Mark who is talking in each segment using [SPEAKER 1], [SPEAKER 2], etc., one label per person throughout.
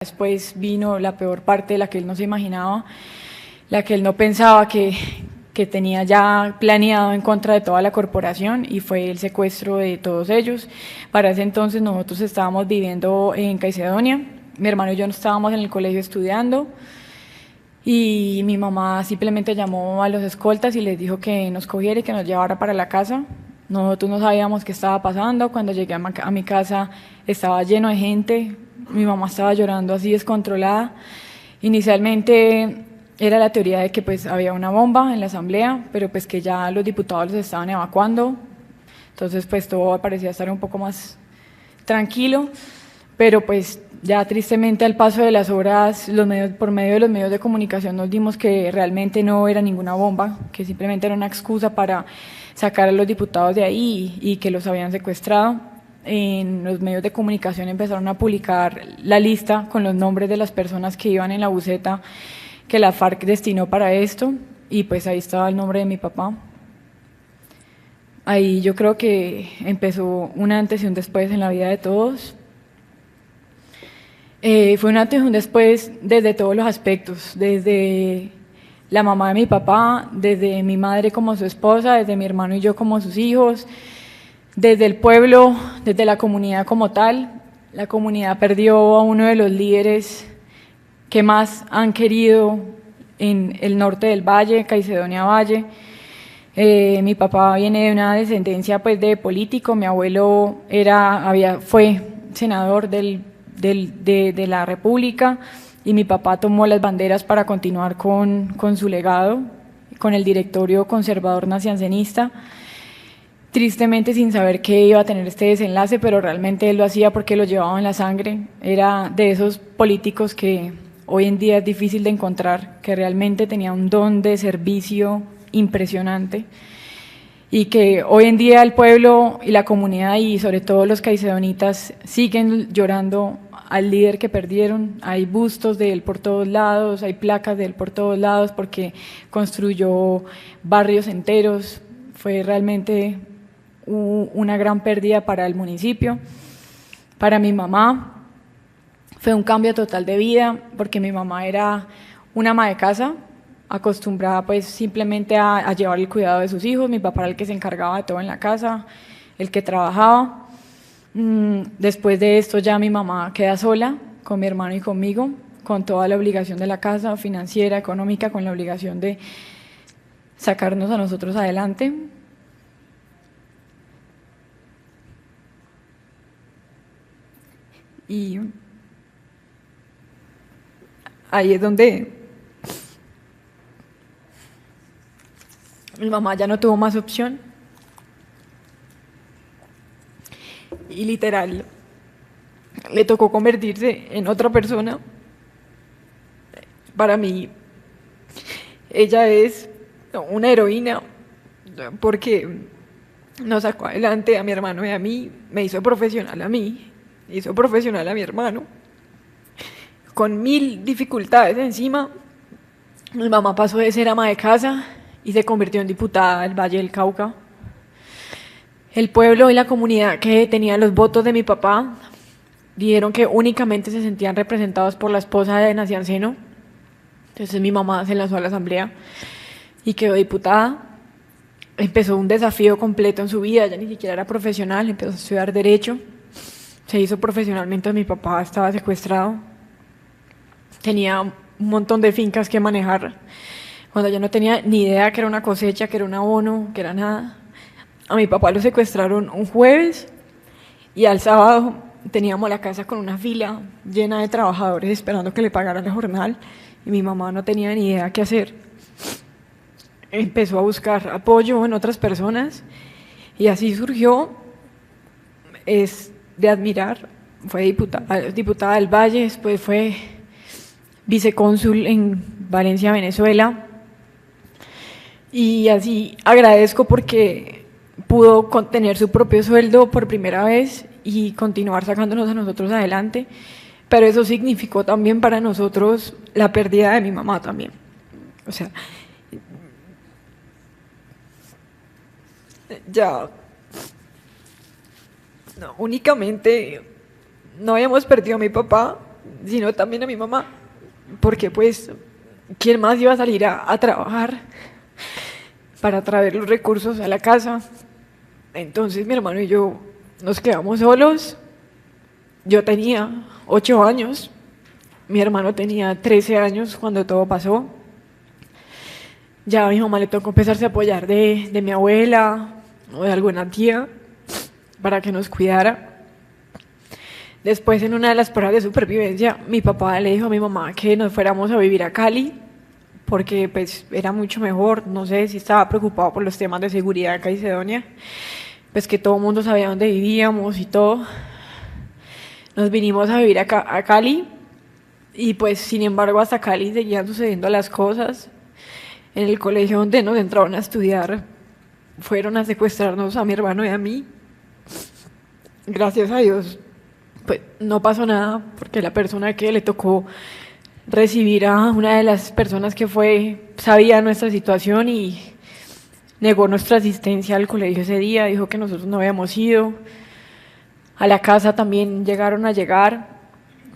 [SPEAKER 1] Después vino la peor parte, la que él no se imaginaba, la que él no pensaba que tenía ya planeado en contra de toda la corporación, y fue el secuestro de todos ellos. Para ese entonces nosotros estábamos viviendo en Caicedonia, mi hermano y yo no estábamos en el colegio estudiando, y mi mamá simplemente llamó a los escoltas y les dijo que nos cogiera y que nos llevara para la casa. Nosotros no sabíamos qué estaba pasando. Cuando llegué a mi casa estaba lleno de gente, mi mamá estaba llorando así descontrolada. Inicialmente era la teoría de que pues había una bomba en la asamblea, pero pues que ya los diputados los estaban evacuando, entonces pues todo parecía estar un poco más tranquilo, pero pues ya tristemente al paso de las horas, por medio de los medios de comunicación nos dimos que realmente no era ninguna bomba, que simplemente era una excusa para sacar a los diputados de ahí y que los habían secuestrado. En los medios de comunicación empezaron a publicar la lista con los nombres de las personas que iban en la buseta que la FARC destinó para esto, y pues ahí estaba el nombre de mi papá. Ahí yo creo que empezó un antes y un después en la vida de todos. Fue un antes y un después desde todos los aspectos, desde la mamá de mi papá, desde mi madre como su esposa, desde mi hermano y yo como sus hijos, desde el pueblo, desde la comunidad como tal. La comunidad perdió a uno de los líderes que más han querido en el norte del valle, Caicedonia Valle. Mi papá viene de una descendencia pues de político, mi abuelo fue senador de la República, y mi papá tomó las banderas para continuar con su legado, con el directorio conservador naciancenista, tristemente sin saber que iba a tener este desenlace, pero realmente él lo hacía porque lo llevaba en la sangre. Era de esos políticos que hoy en día es difícil de encontrar, que realmente tenía un don de servicio impresionante, y que hoy en día el pueblo y la comunidad y sobre todo los caicedonitas siguen llorando al líder que perdieron. Hay bustos de él por todos lados, hay placas de él por todos lados, porque construyó barrios enteros. Fue realmente una gran pérdida para el municipio. Para mi mamá fue un cambio total de vida, porque mi mamá era una ama de casa, acostumbrada pues simplemente a llevar el cuidado de sus hijos. Mi papá era el que se encargaba de todo en la casa, el que trabajaba. Después de esto ya mi mamá queda sola con mi hermano y conmigo, con toda la obligación de la casa, financiera, económica, con la obligación de sacarnos a nosotros adelante. Y ahí es donde mi mamá ya no tuvo más opción y literal le tocó convertirse en otra persona. Para mí ella es una heroína, porque nos sacó adelante a mi hermano y a mí, me hizo profesional a mí, hizo profesional a mi hermano, con 1000 dificultades encima. Mi mamá pasó de ser ama de casa y se convirtió en diputada del Valle del Cauca. El pueblo y la comunidad que tenía los votos de mi papá dijeron que únicamente se sentían representados por la esposa de Nacianceno. Entonces mi mamá se lanzó a la asamblea y quedó diputada. Empezó un desafío completo en su vida, ella ni siquiera era profesional, empezó a estudiar Derecho, se hizo profesional mientras mi papá estaba secuestrado. Tenía un montón de fincas que manejar, cuando yo no tenía ni idea que era una cosecha, que era un abono, que era nada. A mi papá lo secuestraron un jueves y al sábado teníamos la casa con una fila llena de trabajadores esperando que le pagaran el jornal, y mi mamá no tenía ni idea qué hacer. Empezó a buscar apoyo en otras personas y así surgió. Es de admirar. Fue diputada del Valle, después fue vicecónsul en Valencia, Venezuela, y así agradezco porque pudo tener su propio sueldo por primera vez y continuar sacándonos a nosotros adelante, pero eso significó también para nosotros la pérdida de mi mamá también. O sea, ya no, únicamente no habíamos perdido a mi papá,
[SPEAKER 2] sino también a mi mamá, porque pues, ¿quién más iba a salir a trabajar para traer los recursos a la casa? Entonces mi hermano y yo nos quedamos solos. Yo tenía 8 años, mi hermano tenía 13 años cuando todo pasó. Ya a mi mamá le tocó empezarse a apoyar de mi abuela o de alguna tía para que nos cuidara. Después, en una de las pruebas de supervivencia, mi papá le dijo a mi mamá que nos fuéramos a vivir a Cali, porque pues era mucho mejor. No sé si estaba preocupado por los temas de seguridad acá en Caledonia, pues que todo el mundo sabía dónde vivíamos y todo. Nos vinimos a vivir acá, a Cali, y pues sin embargo hasta Cali seguían sucediendo las cosas. En el colegio donde nos entraron a estudiar, fueron a secuestrarnos a mi hermano y a mí. Gracias a Dios, pues no pasó nada, porque la persona que le tocó recibir a una de las personas que fue, sabía nuestra situación y negó nuestra asistencia al colegio ese día, dijo que nosotros no habíamos ido. A la casa también llegaron a llegar.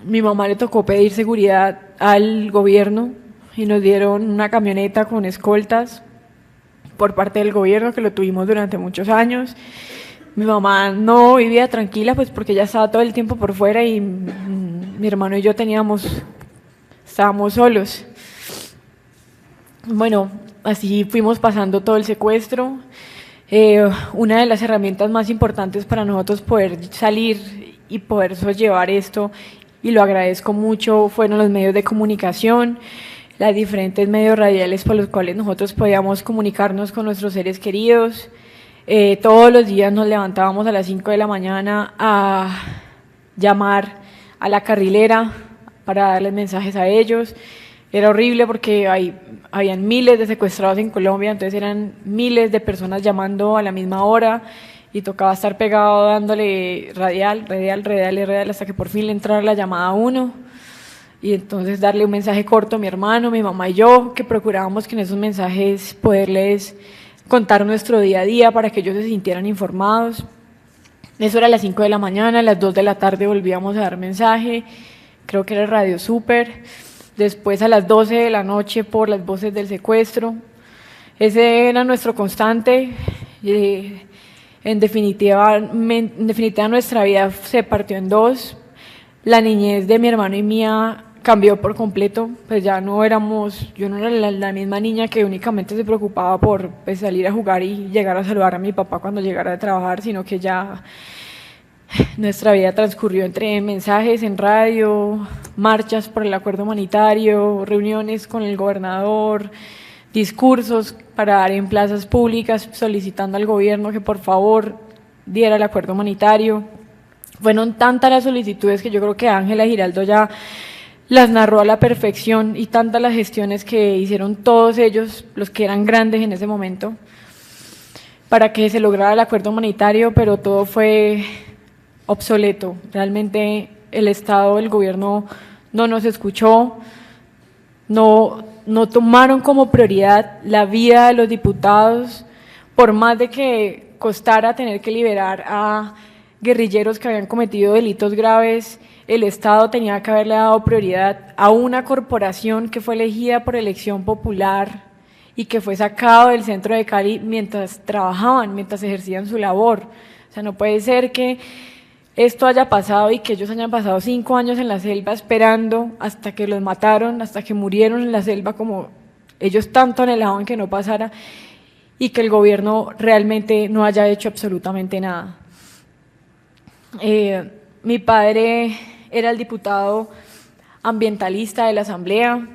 [SPEAKER 2] Mi mamá le tocó pedir seguridad al gobierno y nos dieron una camioneta con escoltas por parte del gobierno, que lo tuvimos durante muchos años. Mi mamá no vivía tranquila, pues porque ella estaba todo el tiempo por fuera y mi hermano y yo estábamos solos. Bueno, así fuimos pasando todo el secuestro. Una de las herramientas más importantes para nosotros poder salir y poder sobrellevar esto, y lo agradezco mucho, fueron los medios de comunicación, los diferentes medios radiales por los cuales nosotros podíamos comunicarnos con nuestros seres queridos. Todos los días nos levantábamos a las 5 de la mañana a llamar a la carrilera para darles mensajes a ellos. Era horrible porque habían miles de secuestrados en Colombia, entonces eran miles de personas llamando a la misma hora y tocaba estar pegado dándole radial, hasta que por fin le entrara la llamada a uno. Y entonces darle un mensaje corto a mi hermano, mi mamá y yo, que procurábamos que en esos mensajes poderles contar nuestro día a día para que ellos se sintieran informados. Eso era a las 5 de la mañana, a las 2 de la tarde volvíamos a dar mensaje, creo que era Radio Super. Después a las 12 de la noche por las voces del secuestro. Ese era nuestro constante. En definitiva nuestra vida se partió en dos. La niñez de mi hermano y mía cambió por completo, pues ya no éramos, yo no era la misma niña que únicamente se preocupaba por pues, salir a jugar y llegar a saludar a mi papá cuando llegara de trabajar, sino que ya nuestra vida transcurrió entre mensajes en radio, marchas por el acuerdo humanitario, reuniones con el gobernador, discursos para dar en plazas públicas solicitando al gobierno que por favor diera el acuerdo humanitario. Fueron tantas las solicitudes que yo creo que Ángela Giraldo ya las narró a la perfección, y tantas las gestiones que hicieron todos ellos, los que eran grandes en ese momento, para que se lograra el acuerdo humanitario, pero todo fue obsoleto. Realmente el Estado, el gobierno no nos escuchó, no tomaron como prioridad la vida de los diputados, por más de que costara tener que liberar a guerrilleros que habían cometido delitos graves. El Estado tenía que haberle dado prioridad a una corporación que fue elegida por elección popular y que fue sacado del centro de Cali mientras trabajaban, mientras ejercían su labor. O sea, no puede ser que esto haya pasado y que ellos hayan pasado 5 años en la selva esperando hasta que los mataron, hasta que murieron en la selva como ellos tanto anhelaban que no pasara, y que el gobierno realmente no haya hecho absolutamente nada. Mi padre era el diputado ambientalista de la Asamblea,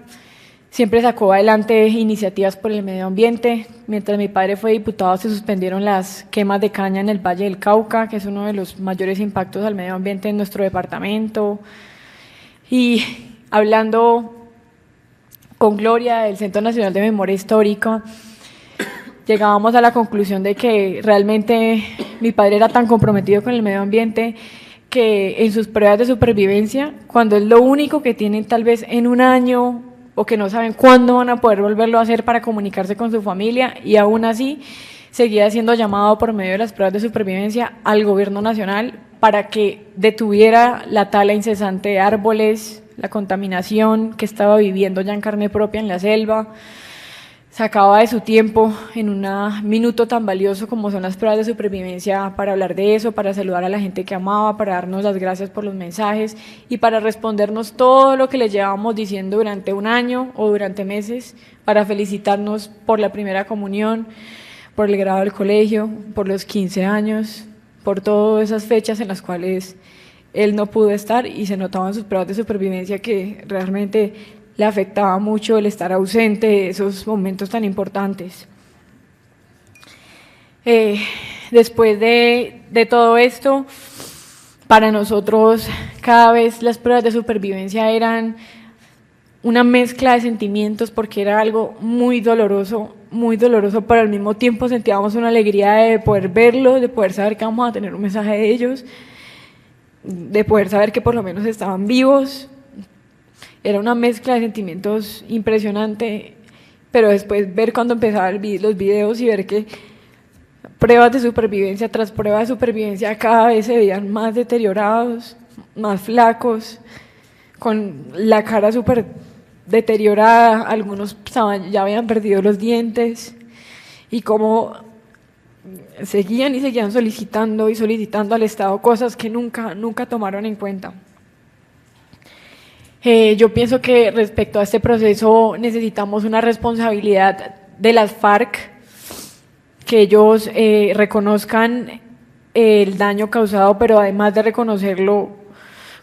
[SPEAKER 2] siempre sacó adelante iniciativas por el medio ambiente. Mientras mi padre fue diputado se suspendieron las quemas de caña en el Valle del Cauca, que es uno de los mayores impactos al medio ambiente en nuestro departamento. Y hablando con Gloria del Centro Nacional de Memoria Histórica, llegábamos a la conclusión de que realmente mi padre era tan comprometido con el medio ambiente que en sus pruebas de supervivencia, cuando es lo único que tienen tal vez en un año o que no saben cuándo van a poder volverlo a hacer para comunicarse con su familia, y aún así seguía siendo llamado por medio de las pruebas de supervivencia al gobierno nacional para que detuviera la tala incesante de árboles, la contaminación que estaba viviendo ya en carne propia en la selva. Sacaba de su tiempo en un minuto tan valioso como son las pruebas de supervivencia para hablar de eso, para saludar a la gente que amaba, para darnos las gracias por los mensajes y para respondernos todo lo que le llevábamos diciendo durante un año o durante meses, para felicitarnos por la primera comunión, por el grado del colegio, por los 15 años, por todas esas fechas en las cuales él no pudo estar y se notaban sus pruebas de supervivencia que realmente le afectaba mucho el estar ausente de esos momentos tan importantes. Después de todo esto, para nosotros cada vez las pruebas de supervivencia eran una mezcla de sentimientos porque era algo muy doloroso, pero al mismo tiempo sentíamos una alegría de poder verlo, de poder saber que vamos a tener un mensaje de ellos, de poder saber que por lo menos estaban vivos. Era una mezcla de sentimientos impresionante, pero después ver cuando empezaban los videos y ver que pruebas de supervivencia tras pruebas de supervivencia cada vez se veían más deteriorados, más flacos, con la cara súper deteriorada, algunos ya habían perdido los dientes, y cómo seguían y seguían solicitando y solicitando al Estado cosas que nunca tomaron en cuenta. Yo pienso que respecto a este proceso necesitamos una responsabilidad de las FARC, que ellos reconozcan el daño causado, pero además de reconocerlo,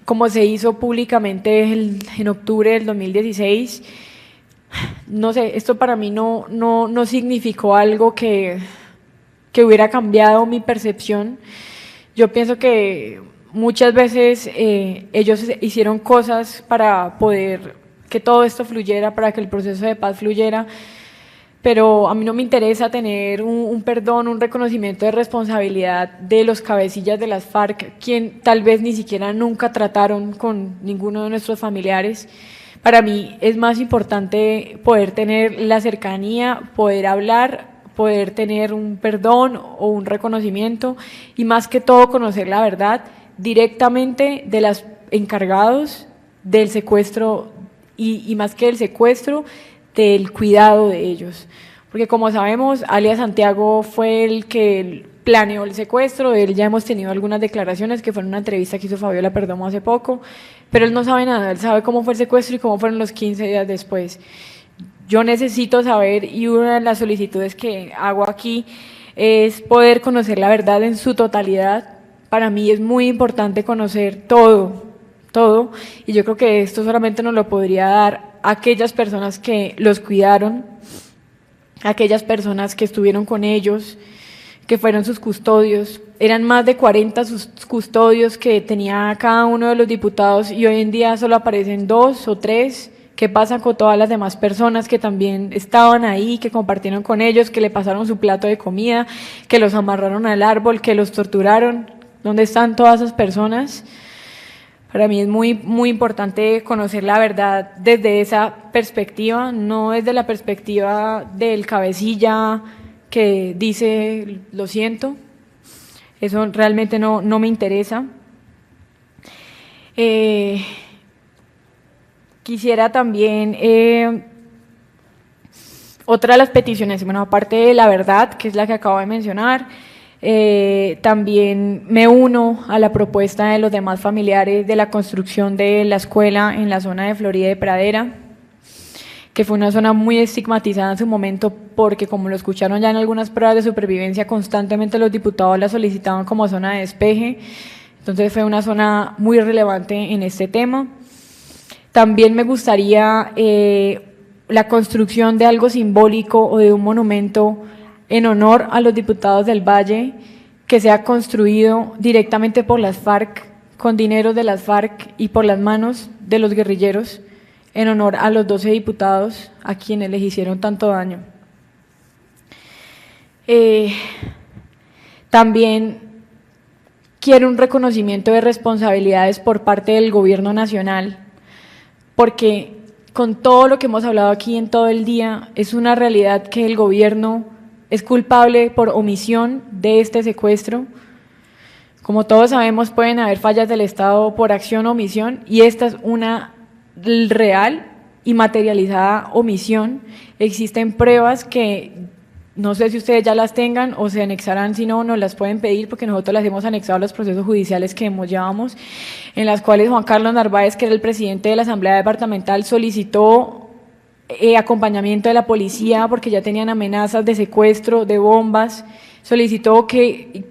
[SPEAKER 2] como se hizo públicamente en octubre del 2016, no sé, esto para mí no significó algo que hubiera cambiado mi percepción. Yo pienso que muchas veces ellos hicieron cosas para poder que todo esto fluyera, para que el proceso de paz fluyera, pero a mí no me interesa tener un perdón, un reconocimiento de responsabilidad de los cabecillas de las FARC, quien tal vez ni siquiera nunca trataron con ninguno de nuestros familiares. Para mí es más importante poder tener la cercanía, poder hablar, poder tener un perdón o un reconocimiento y más que todo conocer la verdad directamente de los encargados del secuestro y más que del secuestro, del cuidado de ellos. Porque como sabemos, alias Santiago fue el que planeó el secuestro, de él ya hemos tenido algunas declaraciones que fue en una entrevista que hizo Fabiola Perdomo hace poco, pero él no sabe nada, él sabe cómo fue el secuestro y cómo fueron los 15 días después. Yo necesito saber, y una de las solicitudes que hago aquí es poder conocer la verdad en su totalidad. Para mí es muy importante conocer todo, y yo creo que esto solamente nos lo podría dar aquellas personas que los cuidaron, aquellas personas que estuvieron con ellos, que fueron sus custodios. Eran más de 40 sus custodios que tenía cada uno de los diputados y hoy en día solo aparecen 2 o 3. ¿Qué pasa con todas las demás personas que también estaban ahí, que compartieron con ellos, que le pasaron su plato de comida, que los amarraron al árbol, que los torturaron? ¿Dónde están todas esas personas? Para mí es muy importante conocer la verdad desde esa perspectiva, no desde la perspectiva del cabecilla que dice lo siento. Eso realmente no me interesa. Quisiera también, otra de las peticiones, bueno, aparte de la verdad, que es la que acabo de mencionar, también me uno a la propuesta de los demás familiares de la construcción de la escuela en la zona de Florida y Pradera, que fue una zona muy estigmatizada en su momento porque, como lo escucharon ya en algunas pruebas de supervivencia, constantemente los diputados la solicitaban como zona de despeje. Entonces fue una zona muy relevante en este tema. También me gustaría la construcción de algo simbólico o de un monumento en honor a los diputados del Valle, que sea construido directamente por las FARC, con dinero de las FARC y por las manos de los guerrilleros, en honor a los 12 diputados a quienes les hicieron tanto daño. También quiero un reconocimiento de responsabilidades por parte del gobierno nacional, porque con todo lo que hemos hablado aquí en todo el día, es una realidad que el gobierno es culpable por omisión de este secuestro,
[SPEAKER 1] Como todos sabemos, pueden haber fallas del Estado por acción o omisión, y esta es una real y materializada omisión. Existen pruebas que no sé si ustedes ya las tengan o se anexarán, si no, nos las pueden pedir, porque nosotros las hemos anexado a los procesos judiciales que llevamos, en las cuales Juan Carlos Narváez, que era el presidente de la Asamblea Departamental, solicitó acompañamiento de la policía porque ya tenían amenazas de secuestro, de bombas, solicitó que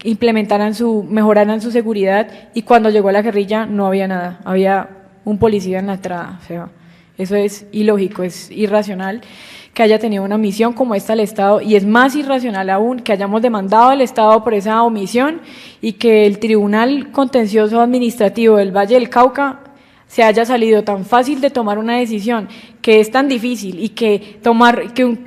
[SPEAKER 1] mejoraran su seguridad, y cuando llegó a la guerrilla no había nada, había un policía en la entrada. O sea, eso es ilógico, es irracional que haya tenido una omisión como esta al Estado, y es más irracional aún que hayamos demandado al Estado por esa omisión y que el Tribunal Contencioso Administrativo del Valle del Cauca se haya salido tan fácil de tomar una decisión que es tan difícil, y que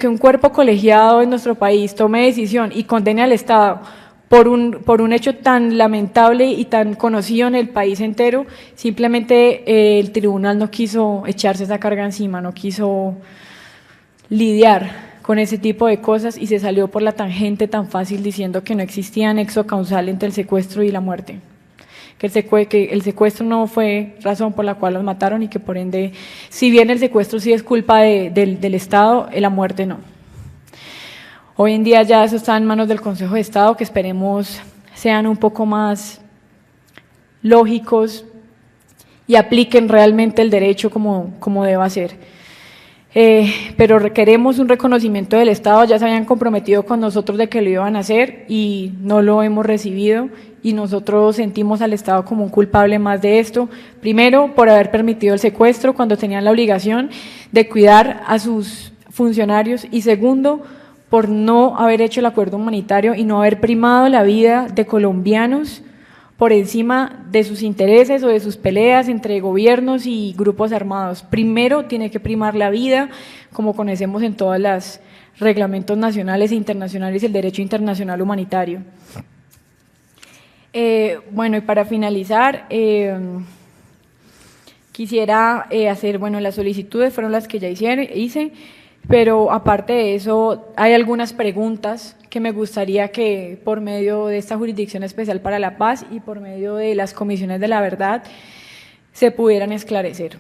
[SPEAKER 1] un cuerpo colegiado en nuestro país tome decisión y condene al Estado por un hecho tan lamentable y tan conocido en el país entero. Simplemente el tribunal no quiso echarse esa carga encima, no quiso lidiar con ese tipo de cosas, y se salió por la tangente tan fácil diciendo que no existía nexo causal entre el secuestro y la muerte, que el secuestro no fue razón por la cual los mataron, y que por ende, si bien el secuestro sí es culpa del Estado, la muerte no. Hoy en día ya eso está en manos del Consejo de Estado, que esperemos sean un poco más lógicos y apliquen realmente el derecho como deba ser. Pero requeremos un reconocimiento del Estado. Ya se habían comprometido con nosotros de que lo iban a hacer y no lo hemos recibido, y nosotros sentimos al Estado como un culpable más de esto. Primero, por haber permitido el secuestro cuando tenían la obligación de cuidar a sus funcionarios, y segundo, por no haber hecho el acuerdo humanitario y no haber primado la vida de colombianos por encima de sus intereses o de sus peleas entre gobiernos y grupos armados. Primero tiene que primar la vida, como conocemos en todos los reglamentos nacionales e internacionales, el derecho internacional humanitario. Bueno, y para finalizar, quisiera hacer, las solicitudes fueron las que ya hice, pero aparte de eso, hay algunas preguntas que me gustaría que por medio de esta Jurisdicción Especial para la Paz y por medio de las comisiones de la verdad se pudieran esclarecer.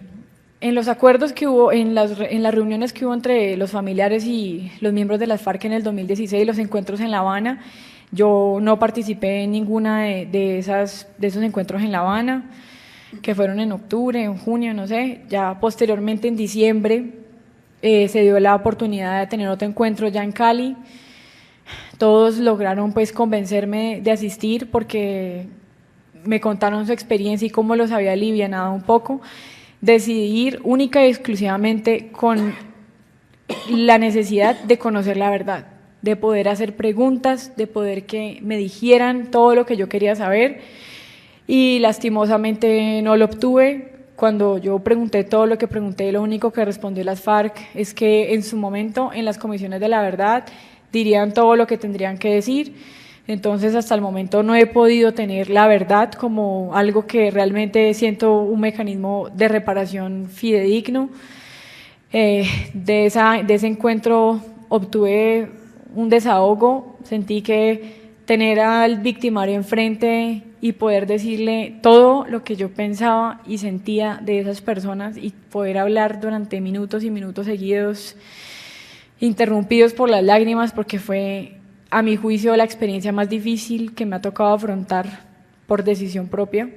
[SPEAKER 1] En los acuerdos que hubo, en las reuniones que hubo entre los familiares y los miembros de las FARC en el 2016, los encuentros en La Habana, yo no participé en ninguna de esos encuentros en La Habana, que fueron en octubre, en junio, no sé. Ya posteriormente, en diciembre, se dio la oportunidad de tener otro encuentro ya en Cali. Todos lograron pues convencerme de asistir porque me contaron su experiencia y cómo los había alivianado un poco. Decidí ir única y exclusivamente con la necesidad de conocer la verdad, de poder hacer preguntas, de poder que me dijeran todo lo que yo quería saber, y lastimosamente no lo obtuve. Cuando yo pregunté todo lo que pregunté, lo único que respondió las FARC es que en su momento, en las comisiones de la verdad, dirían todo lo que tendrían que decir. Entonces, hasta el momento no he podido tener la verdad como algo que realmente siento un mecanismo de reparación fidedigno. De ese encuentro obtuve un desahogo, sentí que tener al victimario enfrente y poder decirle todo lo que yo pensaba y sentía de esas personas, y poder hablar durante minutos y minutos seguidos, interrumpidos por las lágrimas, porque fue, a mi juicio, la experiencia más difícil que me ha tocado afrontar por decisión propia.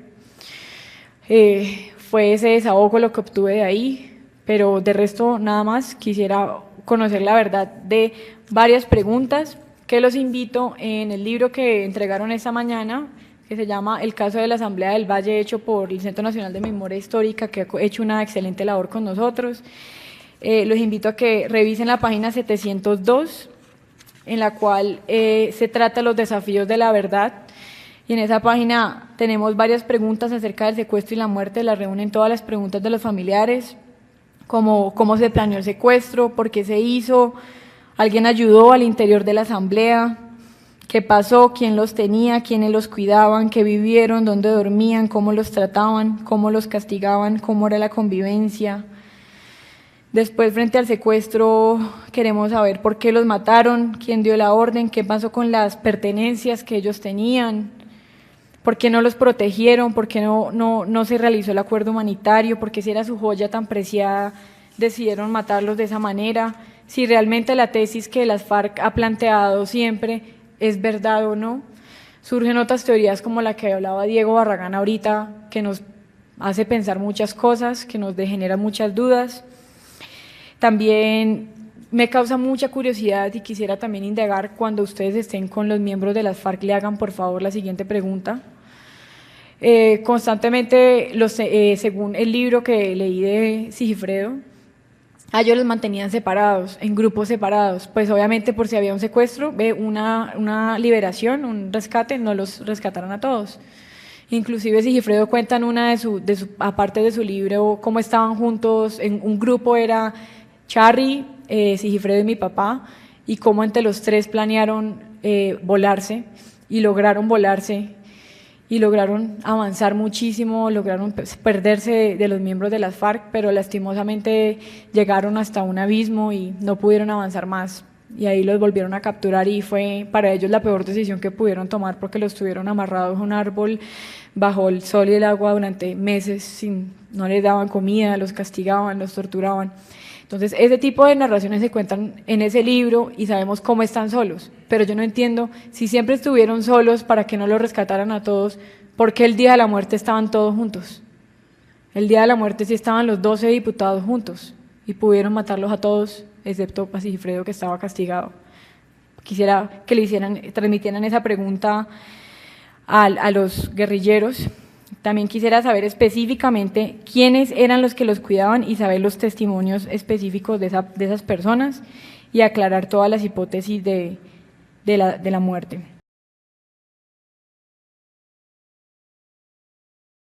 [SPEAKER 1] Fue ese desahogo lo que obtuve de ahí, pero de resto nada más. Quisiera conocer la verdad de varias preguntas que los invito en el libro que entregaron esta mañana, que se llama El caso de la Asamblea del Valle, hecho por el Centro Nacional de Memoria Histórica, que ha hecho una excelente labor con nosotros. Los invito a que revisen la página 702, en la cual se trata los desafíos de la verdad, y en esa página tenemos varias preguntas acerca del secuestro y la muerte. Las reúnen todas las preguntas de los familiares, como cómo se planeó el secuestro, por qué se hizo, alguien ayudó al interior de la asamblea, qué pasó, quién los tenía, quiénes los cuidaban, qué vivieron, dónde dormían, cómo los trataban, cómo los castigaban, cómo era la convivencia. Después, frente al secuestro, queremos saber por qué los mataron, quién dio la orden, qué pasó con las pertenencias que ellos tenían, ¿Por qué no los protegieron? ¿Por qué no se realizó el acuerdo humanitario? ¿Por qué si era su joya tan preciada decidieron matarlos de esa manera? Si realmente la tesis que las FARC ha planteado siempre es verdad o no. Surgen otras teorías como la que hablaba Diego Barragán ahorita, que nos hace pensar muchas cosas, que nos genera muchas dudas. También me causa mucha curiosidad y quisiera también indagar cuando ustedes estén con los miembros de las FARC, le hagan por favor la siguiente pregunta. Constantemente, según el libro que leí de Sigifredo, a ellos los mantenían separados, en grupos separados, pues obviamente por si había un secuestro, una liberación, un rescate, no los rescataron a todos. Inclusive Sigifredo cuenta en aparte de su libro, cómo estaban juntos, en un grupo era Charry, Sigifredo y mi papá, y cómo entre los tres planearon volarse, y lograron volarse, y lograron avanzar muchísimo, lograron perderse de los miembros de las FARC, pero lastimosamente llegaron hasta un abismo y no pudieron avanzar más. Y ahí los volvieron a capturar y fue para ellos la peor decisión que pudieron tomar porque los tuvieron amarrados a un árbol bajo el sol y el agua durante meses, no les daban comida, los castigaban, los torturaban. Entonces, ese tipo de narraciones se cuentan en ese libro y sabemos cómo están solos, pero yo no entiendo, si siempre estuvieron solos para que no los rescataran a todos, ¿por qué el día de la muerte estaban todos juntos? El día de la muerte sí estaban los 12 diputados juntos y pudieron matarlos a todos, excepto a Sigifredo, que estaba castigado. Quisiera que transmitieran esa pregunta a los guerrilleros. También quisiera saber específicamente quiénes eran los que los cuidaban y saber los testimonios específicos de esas personas y aclarar todas las hipótesis de la muerte.